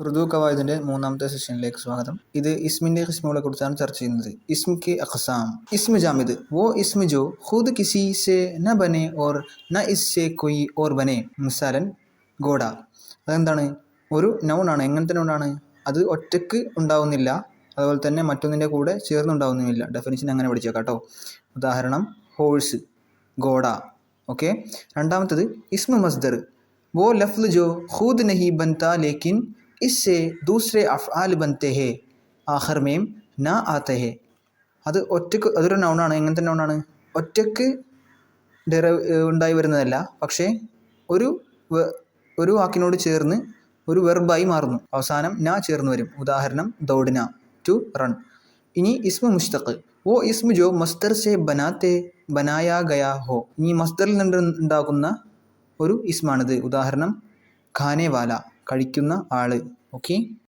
ഉറുദു ഖവായിദിൻ്റെ മൂന്നാമത്തെ സെഷനിലേക്ക് സ്വാഗതം. ഇത് ഇസ്മിൻ്റെ ഖിസ്മുകളെ കുറിച്ചാണ് ചർച്ച ചെയ്യുന്നത്. ഇസ്മ കെ അഖ്സാം. ഇസ്മ ജാമിദ് വോ ഇസ്മ ജോ ഖുദ് കിസി സെ ന ബനെ ഓർ ന ഇസ്സെ കൊയ് ഓർ ബനെ. മിസാലൻ ഗോഡ. അതെന്താണ്? ഒരു നൗണാണ്. എങ്ങനത്തെ നൗണാണ്? അത് ഒറ്റക്ക് ഉണ്ടാവുന്നില്ല, അതുപോലെ തന്നെ മറ്റൊന്നിൻ്റെ കൂടെ ചേർന്നുണ്ടാവുന്നുമില്ല. ഡെഫിനിഷൻ അങ്ങനെ പഠിച്ചേക്കാം കേട്ടോ. ഉദാഹരണം ഹോഴ്സ്, ഗോഡ. ഓക്കെ. രണ്ടാമത്തത് ഇസ്മ മസ്ദർ वो लफ्ज़ जो खुद नहीं बनता लेकिन इससे दूसरे अफ़आल बनते हैं ആഖർ മേം ന ആത്തെ ഹെ. അത് ഒറ്റക്ക്, അതൊരു നൗണാണ്. എങ്ങനത്തെ നൗണാണ്? ഒറ്റക്ക് ഉണ്ടായി വരുന്നതല്ല, പക്ഷേ ഒരു വാക്കിനോട് ചേർന്ന് ഒരു വെർബായി മാറുന്നു. അവസാനം ന ചേർന്ന് വരും. ഉദാഹരണം ദൗഡ്ന, ടു റൺ. ഇനി ഇസ്മ മുസ്തഖ് വോ ഇസ്മ ജോ മസ്ദർ സെ ബനായ ഗയാ ഹോ. ഇനി മസ്ദറിൽ നിന്ന് ഉണ്ടാകുന്ന ഒരു ഇസ്മാണിത്. ഉദാഹരണം ഖാനെ വാല, കഴിക്കുന്ന ആള്. ഓക്കെ.